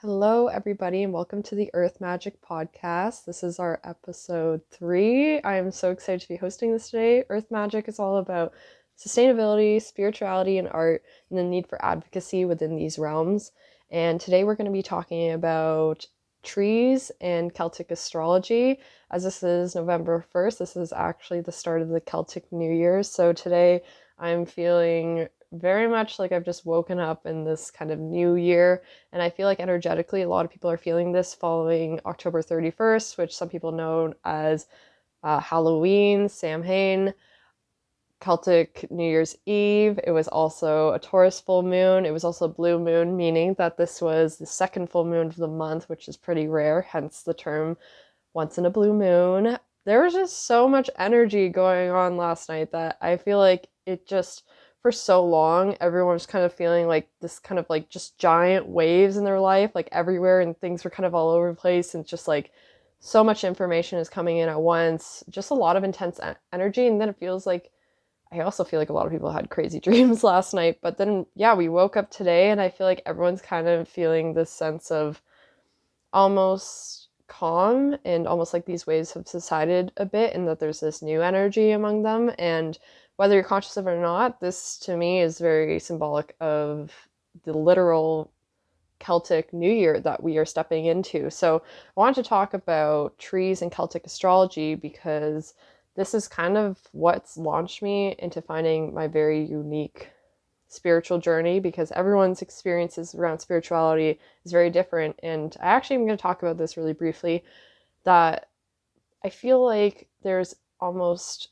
Hello, everybody, and welcome to the Earth Magic Podcast. This is our episode 3. I am so excited to be hosting this today. Earth Magic is all about sustainability, spirituality, and art, and the need for advocacy within these realms. And today we're going to be talking about trees and Celtic astrology. As this is November 1st, this is actually the start of the Celtic New Year. So today I'm feeling very much like I've just woken up in this kind of new year, and I feel like energetically a lot of people are feeling this following October 31st, which some people know as Halloween, Samhain, Celtic New Year's Eve. It was also a Taurus full moon. It was also a blue moon, meaning that this was the second full moon of the month, which is pretty rare, hence the term once in a blue moon. There was just so much energy going on last night that I feel like it just, for so long, everyone was kind of feeling like this kind of like just giant waves in their life, like everywhere, and things were kind of all over the place, and just like so much information is coming in at once, just a lot of intense energy. And then it feels like, I also feel like a lot of people had crazy dreams last night, but then yeah, we woke up today and I feel like everyone's kind of feeling this sense of almost calm, and almost like these waves have subsided a bit and that there's this new energy among them. And whether you're conscious of it or not, this to me is very symbolic of the literal Celtic New Year that we are stepping into. So I wanted to talk about trees and Celtic astrology because this is kind of what's launched me into finding my very unique spiritual journey, because everyone's experiences around spirituality is very different. And I actually am going to talk about this really briefly, that I feel like there's almost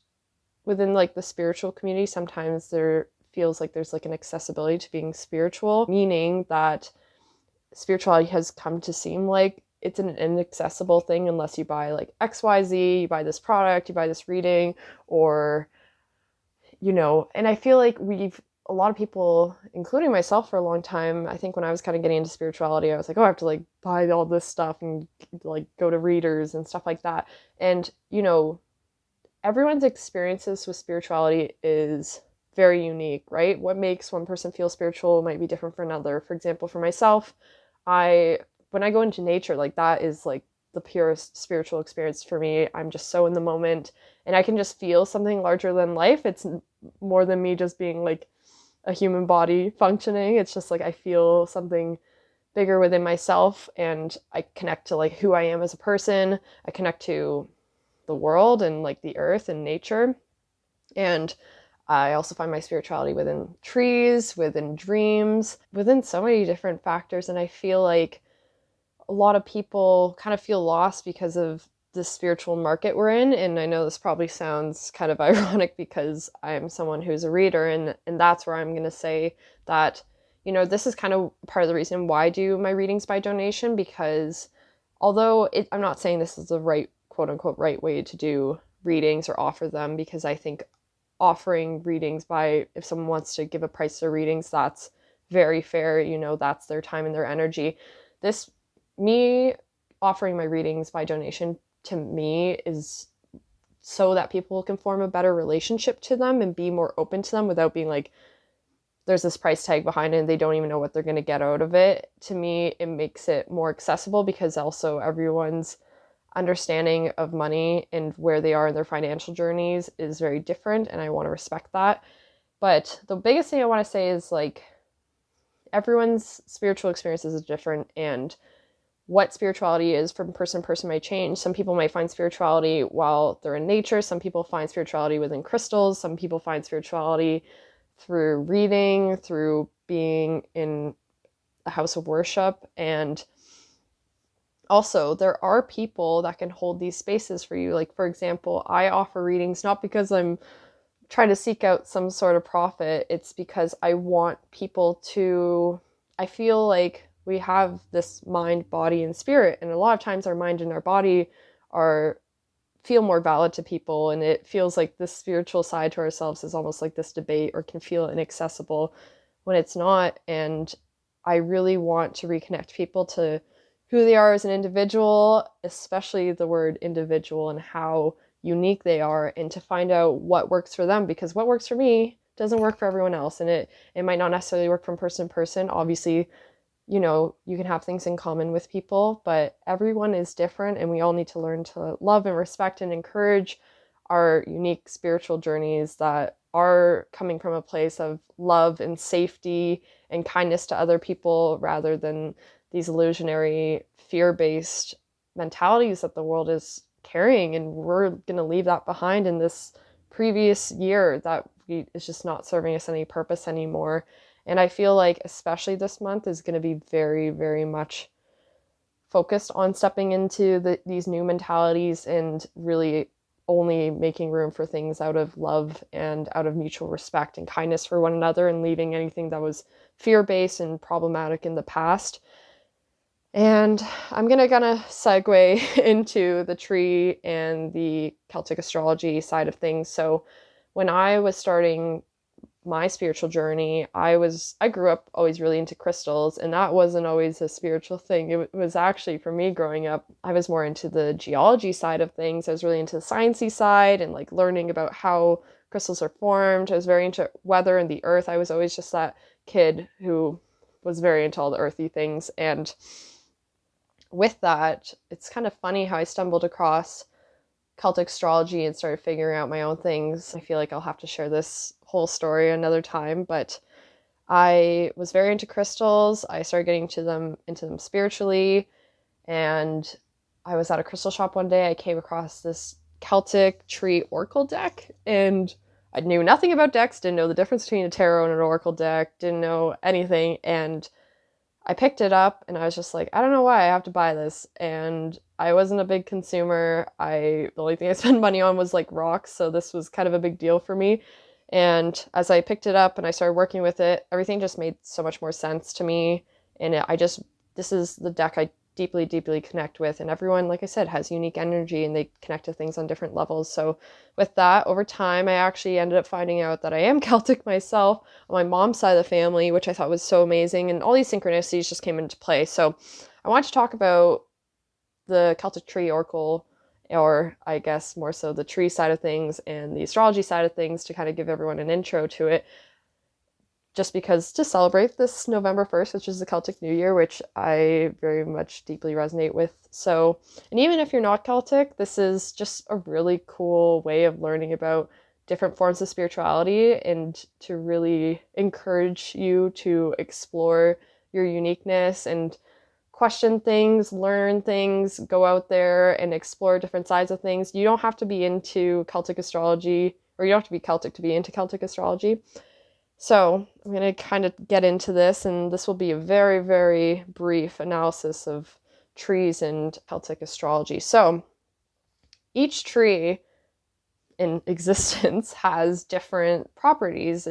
within like the spiritual community, sometimes there feels like there's like an accessibility to being spiritual, meaning that spirituality has come to seem like it's an inaccessible thing unless you buy like XYZ, you buy this product, you buy this reading, or, and I feel like a lot of people, including myself for a long time, I think when I was kind of getting into spirituality, I was like, oh, I have to like buy all this stuff and like go to readers and stuff like that. And, everyone's experiences with spirituality is very unique, right? What makes one person feel spiritual might be different for another. For example, for myself, when I go into nature, like that is like the purest spiritual experience for me. I'm just so in the moment and I can just feel something larger than life. It's more than me just being like a human body functioning. It's just like I feel something bigger within myself, and I connect to like who I am as a person. I connect to the world and like the earth and nature. And I also find my spirituality within trees, within dreams, within so many different factors. And I feel like a lot of people kind of feel lost because of the spiritual market we're in. And I know this probably sounds kind of ironic because I'm someone who's a reader, and that's where I'm going to say that, this is kind of part of the reason why I do my readings by donation, because although I'm not saying this is the right, quote unquote, right way to do readings or offer them, because I think offering readings if someone wants to give a price to readings, that's very fair. That's their time and their energy. Me offering my readings by donation, to me, is so that people can form a better relationship to them and be more open to them without being like, there's this price tag behind it and they don't even know what they're going to get out of it. To me, it makes it more accessible, because also everyone's understanding of money and where they are in their financial journeys is very different, and I want to respect that. But the biggest thing I want to say is like everyone's spiritual experiences is different, and what spirituality is from person to person might change. Some people might find spirituality while they're in nature. Some people find spirituality within crystals. Some people find spirituality through reading, through being in a house of worship. And also, there are people that can hold these spaces for you. Like, for example, I offer readings not because I'm trying to seek out some sort of profit. It's because I want people to, I feel like we have this mind, body, and spirit. And a lot of times our mind and our body feel more valid to people. And it feels like this spiritual side to ourselves is almost like this debate, or can feel inaccessible when it's not. And I really want to reconnect people to who they are as an individual, especially the word individual, and how unique they are, and to find out what works for them, because what works for me doesn't work for everyone else. And it might not necessarily work from person to person. Obviously, you can have things in common with people, but everyone is different, and we all need to learn to love and respect and encourage our unique spiritual journeys that are coming from a place of love and safety and kindness to other people, rather than these illusionary fear-based mentalities that the world is carrying. And we're going to leave that behind in this previous year that is just not serving us any purpose anymore. And I feel like especially this month is going to be very, very much focused on stepping into these new mentalities and really only making room for things out of love and out of mutual respect and kindness for one another, and leaving anything that was fear-based and problematic in the past. And I'm going to kind of segue into the tree and the Celtic astrology side of things. So when I was starting my spiritual journey, I grew up always really into crystals, and that wasn't always a spiritual thing. It was actually, for me growing up, I was more into the geology side of things. I was really into the sciencey side and like learning about how crystals are formed. I was very into weather and the earth. I was always just that kid who was very into all the earthy things. And with that, it's kind of funny how I stumbled across Celtic astrology and started figuring out my own things. I feel like I'll have to share this whole story another time, but I was very into crystals. I started getting into them spiritually, and I was at a crystal shop one day. I came across this Celtic tree oracle deck, and I knew nothing about decks, didn't know the difference between a tarot and an oracle deck, didn't know anything, and I picked it up and I was just like, I don't know why I have to buy this. And I wasn't a big consumer. The only thing I spent money on was like rocks, so this was kind of a big deal for me. And as I picked it up and I started working with it, everything just made so much more sense to me. And this is the deck I deeply, deeply connect with. And everyone, like I said, has unique energy and they connect to things on different levels. So with that, over time, I actually ended up finding out that I am Celtic myself on my mom's side of the family, which I thought was so amazing. And all these synchronicities just came into play. So I want to talk about the Celtic tree oracle, or I guess more so the tree side of things and the astrology side of things, to kind of give everyone an intro to it. Just because to celebrate this November 1st, which is the Celtic New Year, which I very much deeply resonate with. So, and even if you're not Celtic, this is just a really cool way of learning about different forms of spirituality and to really encourage you to explore your uniqueness and question things, learn things, go out there and explore different sides of things. You don't have to be into Celtic astrology, or you don't have to be Celtic to be into Celtic astrology. So I'm going to kind of get into this, and this will be a very, very brief analysis of trees and Celtic astrology. So each tree in existence has different properties.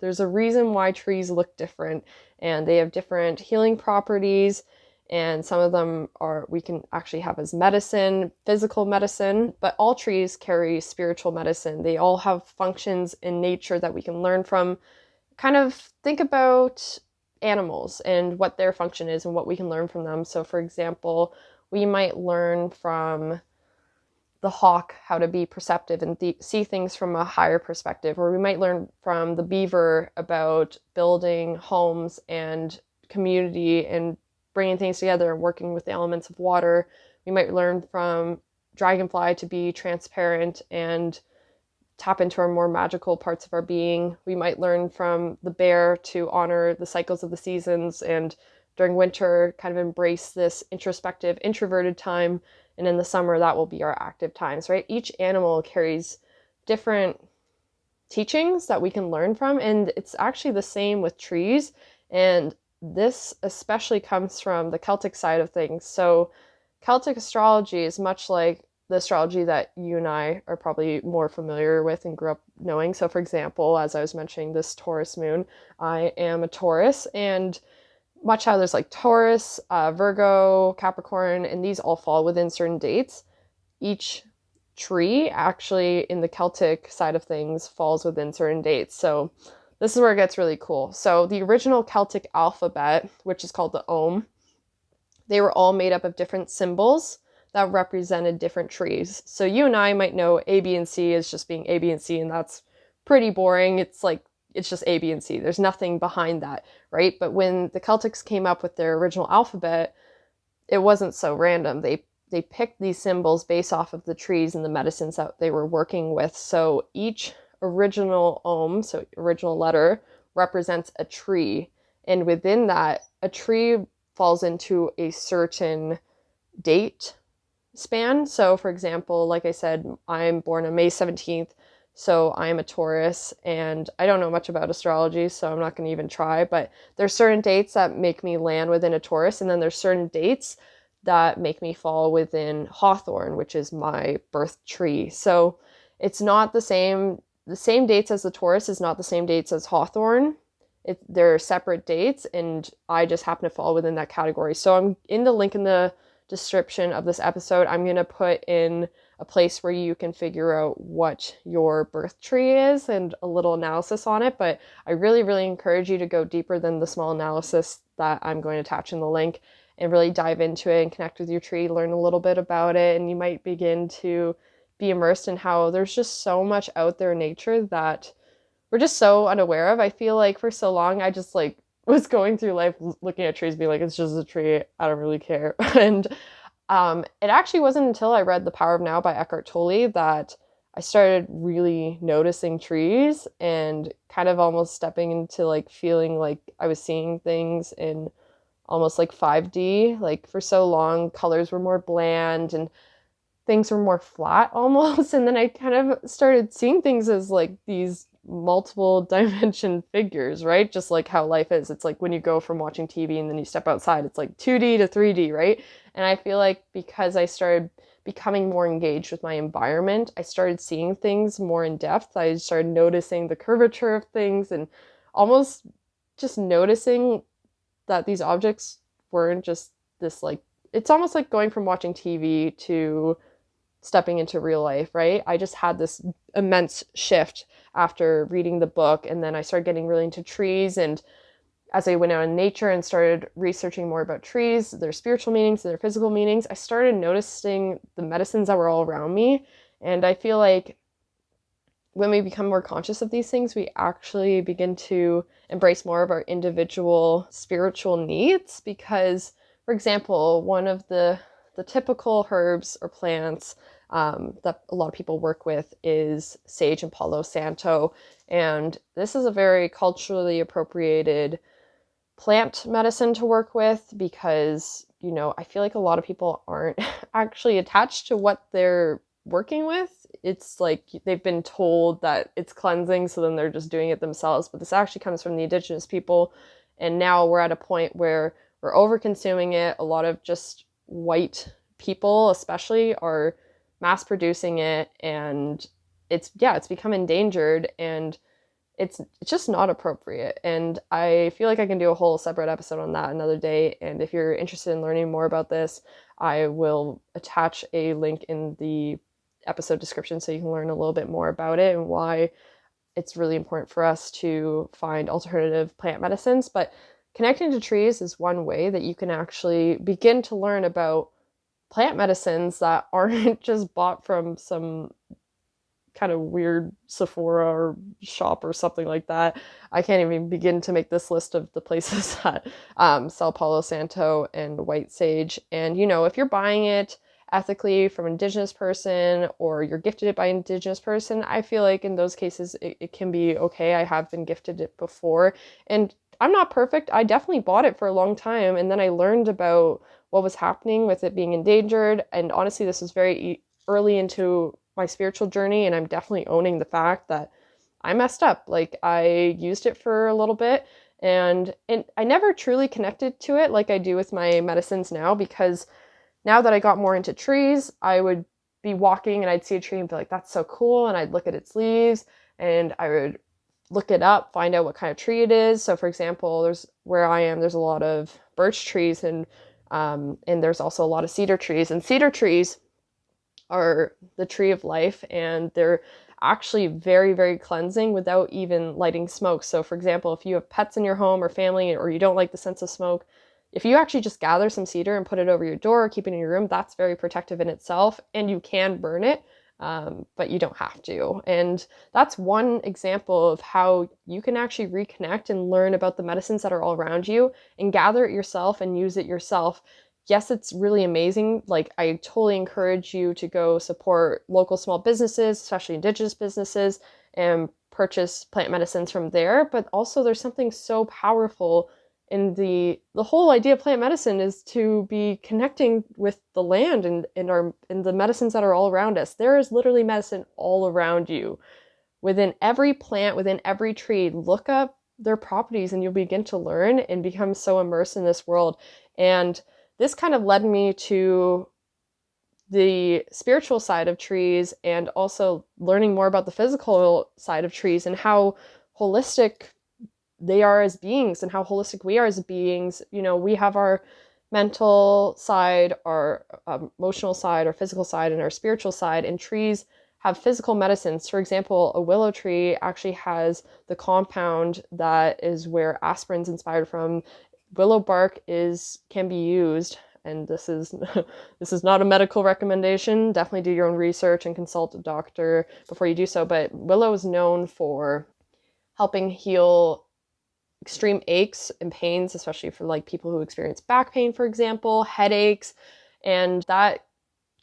There's a reason why trees look different, and they have different healing properties, and some of them we can actually have as medicine, physical medicine, but all trees carry spiritual medicine. They all have functions in nature that we can learn from. Kind of think about animals and what their function is and what we can learn from them. So for example, we might learn from the hawk how to be perceptive and see things from a higher perspective, or we might learn from the beaver about building homes and community and bringing things together and working with the elements of water. We might learn from dragonfly to be transparent and tap into our more magical parts of our being. We might learn from the bear to honor the cycles of the seasons, and during winter kind of embrace this introspective, introverted time, and in the summer that will be our active times, right? Each animal carries different teachings that we can learn from, and it's actually the same with trees, and this especially comes from the Celtic side of things. So Celtic astrology is much like the astrology that you and I are probably more familiar with and grew up knowing. So for example, as I was mentioning, this Taurus moon, I am a Taurus, and much how there's like Taurus, Virgo, Capricorn, and these all fall within certain dates. Each tree actually in the Celtic side of things falls within certain dates. So this is where it gets really cool. So the original Celtic alphabet, which is called the Ogham, they were all made up of different symbols that represented different trees. So you and I might know A, B, and C as just being A, B, and C, and that's pretty boring. It's like it's just A, B, and C. There's nothing behind that, right? But when the Celtics came up with their original alphabet, it wasn't so random. They picked these symbols based off of the trees and the medicines that they were working with. So each original ohm, so original letter, represents a tree. And within that, a tree falls into a certain date span. So for example, like I said, I'm born on May 17th. So I'm a Taurus, and I don't know much about astrology, so I'm not going to even try, but there's certain dates that make me land within a Taurus, and then there's certain dates that make me fall within Hawthorn, which is my birth tree. So it's not the same dates as the Taurus is not the same dates as Hawthorn. They're separate dates, and I just happen to fall within that category. So I'm in the link in the description of this episode. I'm going to put in a place where you can figure out what your birth tree is and a little analysis on it. But I really, really encourage you to go deeper than the small analysis that I'm going to attach in the link and really dive into it and connect with your tree, learn a little bit about it. And you might begin to be immersed in how there's just so much out there in nature that we're just so unaware of. I feel like for so long, I just like was going through life looking at trees, being like, it's just a tree. I don't really care. And it actually wasn't until I read The Power of Now by Eckhart Tolle that I started really noticing trees and kind of almost stepping into like feeling like I was seeing things in almost like 5D. Like for so long, colors were more bland and things were more flat almost. And then I kind of started seeing things as like these multiple dimension figures, right? Just like how life is. It's like when you go from watching TV and then you step outside, it's like 2D to 3D, right? And I feel like because I started becoming more engaged with my environment, I started seeing things more in depth. I started noticing the curvature of things and almost just noticing that these objects weren't just this like, it's almost like going from watching TV to stepping into real life, right? I just had this immense shift after reading the book, and then I started getting really into trees, and as I went out in nature and started researching more about trees, their spiritual meanings, their physical meanings, I started noticing the medicines that were all around me. And I feel like when we become more conscious of these things, we actually begin to embrace more of our individual spiritual needs. Because, for example, one of the typical herbs or plants that a lot of people work with is sage and Palo Santo. And this is a very culturally appropriated plant medicine to work with because, you know, I feel like a lot of people aren't actually attached to what they're working with. It's like they've been told that it's cleansing, so then they're just doing it themselves. But this actually comes from the indigenous people. And now we're at a point where we're over consuming it. A lot of just white people especially are mass producing it, and it's become endangered, and it's just not appropriate. And I feel like I can do a whole separate episode on that another day. And if you're interested in learning more about this, I will attach a link in the episode description so you can learn a little bit more about it and why it's really important for us to find alternative plant medicines. But connecting to trees is one way that you can actually begin to learn about plant medicines that aren't just bought from some kind of weird Sephora or shop or something like that. I can't even begin to make this list of the places that sell Palo Santo and white sage. And, you know, if you're buying it ethically from an indigenous person or you're gifted it by an indigenous person, I feel like in those cases it can be okay. I have been gifted it before, and I'm not perfect. I definitely bought it for a long time, and then I learned about what was happening with it being endangered. And honestly, this was very early into my spiritual journey, and I'm definitely owning the fact that I messed up. Like, I used it for a little bit, and I never truly connected to it like I do with my medicines now, because now that I got more into trees, I would be walking and I'd see a tree and be like, that's so cool, and I'd look at its leaves and I would look it up, find out what kind of tree it is. So for example, there's a lot of birch trees, and there's also a lot of cedar trees, and cedar trees are the tree of life, and they're actually very, very cleansing without even lighting smoke. So for example, if you have pets in your home or family, or you don't like the sense of smoke, if you actually just gather some cedar and put it over your door or keep it in your room, that's very protective in itself, and you can burn it. but you don't have to. And that's one example of how you can actually reconnect and learn about the medicines that are all around you and gather it yourself and use it yourself. Yes, it's really amazing. Like, I totally encourage you to go support local small businesses, especially Indigenous businesses, and purchase plant medicines from there. But also there's something so powerful in the whole idea of plant medicine is to be connecting with the land and the medicines that are all around us. There is literally medicine all around you. Within every plant, within every tree, look up their properties and you'll begin to learn and become so immersed in this world. And this kind of led me to the spiritual side of trees and also learning more about the physical side of trees and how holistic they are as beings and how holistic we are as beings. You know, we have our mental side, our emotional side, our physical side, and our spiritual side, and trees have physical medicines. For example, a willow tree actually has the compound that is where aspirin's inspired from. Willow bark can be used, and this is not a medical recommendation. Definitely do your own research and consult a doctor before you do so, but willow is known for helping heal extreme aches and pains, especially for like people who experience back pain, for example, headaches. And that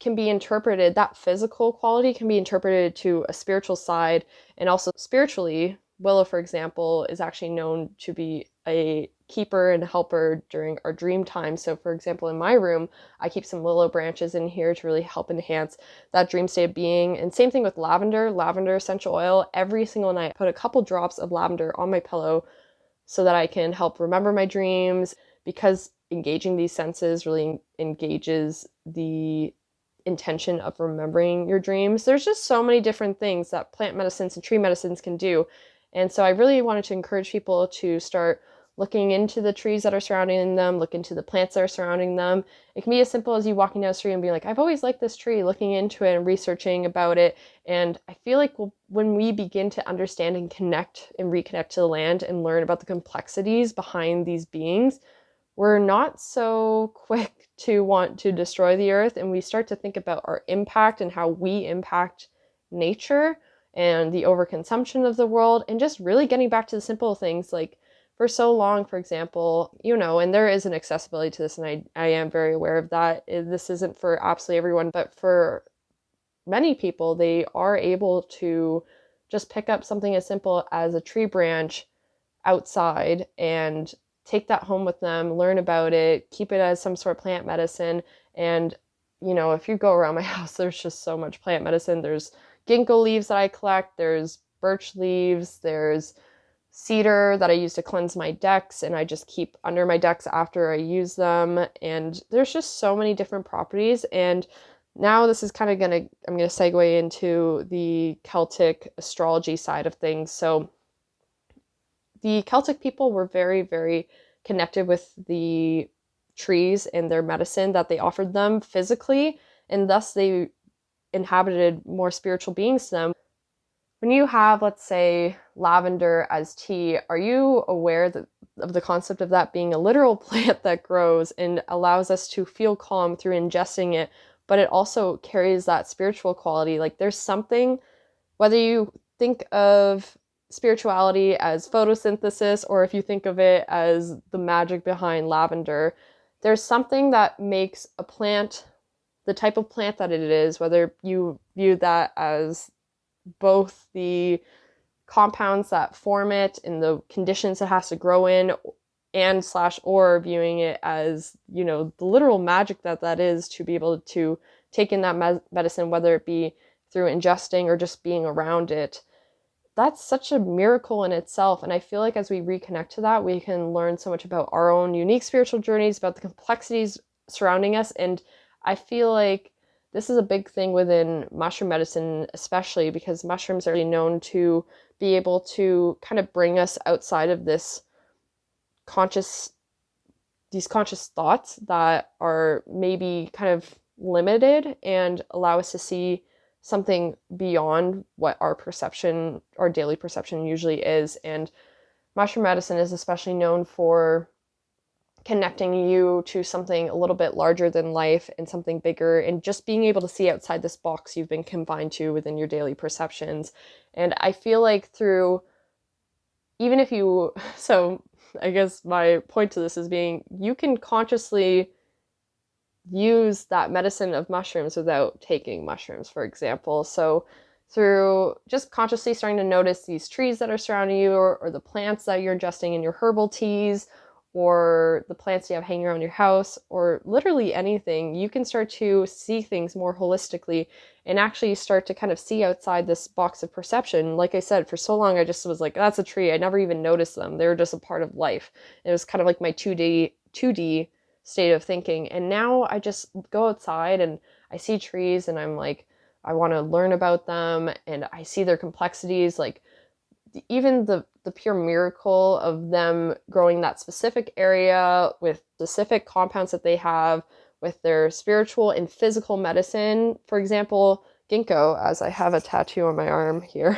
can be interpreted, that physical quality can be interpreted to a spiritual side. And also spiritually, willow, for example, is actually known to be a keeper and helper during our dream time. So for example, in my room, I keep some willow branches in here to really help enhance that dream state of being. And same thing with lavender essential oil. Every single night, I put a couple drops of lavender on my pillow so that I can help remember my dreams, because engaging these senses really engages the intention of remembering your dreams. There's just so many different things that plant medicines and tree medicines can do. And so I really wanted to encourage people to start looking into the trees that are surrounding them, look into the plants that are surrounding them. It can be as simple as you walking down the street and being like, I've always liked this tree, looking into it and researching about it. And I feel like when we begin to understand and connect and reconnect to the land and learn about the complexities behind these beings, we're not so quick to want to destroy the earth, and we start to think about our impact and how we impact nature and the overconsumption of the world, and just really getting back to the simple things. Like, for so long, for example, you know, and there is an accessibility to this, and I am very aware of that. This isn't for absolutely everyone, but for many people, they are able to just pick up something as simple as a tree branch outside and take that home with them, learn about it, keep it as some sort of plant medicine. And, you know, if you go around my house, there's just so much plant medicine. There's ginkgo leaves that I collect, there's birch leaves, there's cedar that I use to cleanse my decks, and I just keep under my decks after I use them. And there's just so many different properties. And now this is kind of I'm going to segue into the Celtic astrology side of things. So the Celtic people were very, very connected with the trees and their medicine that they offered them physically, and thus they inhabited more spiritual beings to them. When you have, let's say, lavender as tea, are you aware of the concept of that being a literal plant that grows and allows us to feel calm through ingesting it, but it also carries that spiritual quality? Like, there's something, whether you think of spirituality as photosynthesis or if you think of it as the magic behind lavender, there's something that makes a plant the type of plant that it is, whether you view that as both the compounds that form it and the conditions it has to grow in, and or viewing it as, you know, the literal magic that is to be able to take in that medicine, whether it be through ingesting or just being around it. That's such a miracle in itself. And I feel like as we reconnect to that, we can learn so much about our own unique spiritual journeys, about the complexities surrounding us. And I feel like this is a big thing within mushroom medicine, especially because mushrooms are really known to be able to kind of bring us outside of these conscious thoughts that are maybe kind of limited and allow us to see something beyond what our daily perception usually is. And mushroom medicine is especially known for connecting you to something a little bit larger than life and something bigger, and just being able to see outside this box you've been confined to within your daily perceptions. And I feel like through, even if you, so I guess my point to this is being, you can consciously use that medicine of mushrooms without taking mushrooms, for example. So through just consciously starting to notice these trees that are surrounding you, or the plants that you're ingesting in your herbal teas, or the plants you have hanging around your house, or literally anything, you can start to see things more holistically and actually start to kind of see outside this box of perception. Like I said, for so long, I just was like, that's a tree. I never even noticed them. They were just a part of life. It was kind of like my 2D state of thinking. And now I just go outside and I see trees and I'm like, I want to learn about them, and I see their complexities, like even the pure miracle of them growing that specific area with specific compounds that they have with their spiritual and physical medicine. For example, ginkgo, as I have a tattoo on my arm here,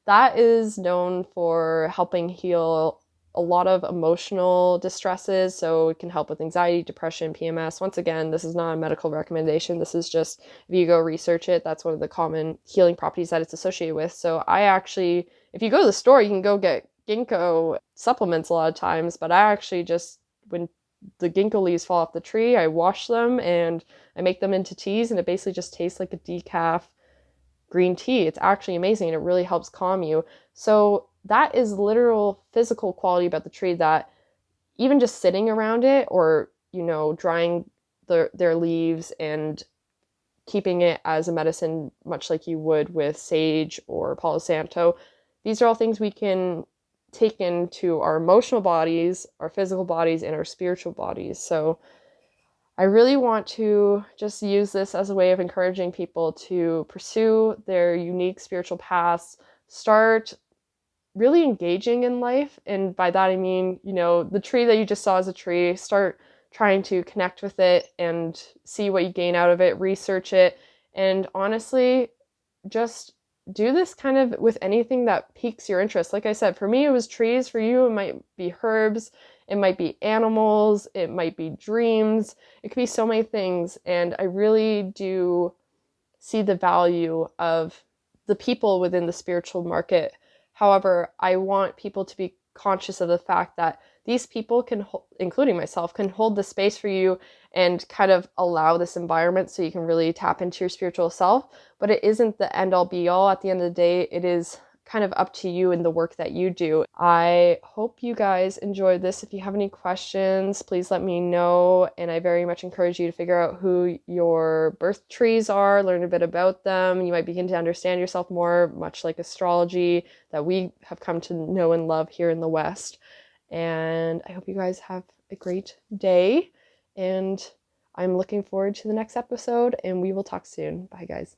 that is known for helping heal a lot of emotional distresses. So it can help with anxiety, depression, PMS. Once again, this is not a medical recommendation. This is just, if you go research it, that's one of the common healing properties that it's associated with. So I actually, if you go to the store, you can go get ginkgo supplements a lot of times, but I actually just, when the ginkgo leaves fall off the tree, I wash them and I make them into teas, and it basically just tastes like a decaf green tea. It's actually amazing, and it really helps calm you. So that is literal physical quality about the tree that even just sitting around it, or, drying their leaves and keeping it as a medicine, much like you would with sage or Palo Santo, these are all things we can take into our emotional bodies, our physical bodies, and our spiritual bodies. So I really want to just use this as a way of encouraging people to pursue their unique spiritual paths, start really engaging in life. And by that, I mean, the tree that you just saw as a tree, start trying to connect with it and see what you gain out of it, research it. And honestly, just do this kind of with anything that piques your interest. Like I said, for me, it was trees. For you, it might be herbs. It might be animals. It might be dreams. It could be so many things. And I really do see the value of the people within the spiritual market. However, I want people to be conscious of the fact that these people can, including myself, can hold the space for you and kind of allow this environment so you can really tap into your spiritual self. But it isn't the end all be all. At the end of the day, it is kind of up to you and the work that you do. I hope you guys enjoyed this. If you have any questions, please let me know. And I very much encourage you to figure out who your birth trees are, learn a bit about them. You might begin to understand yourself more, much like astrology that we have come to know and love here in the West. And I hope you guys have a great day. And I'm looking forward to the next episode, and we will talk soon. Bye, guys.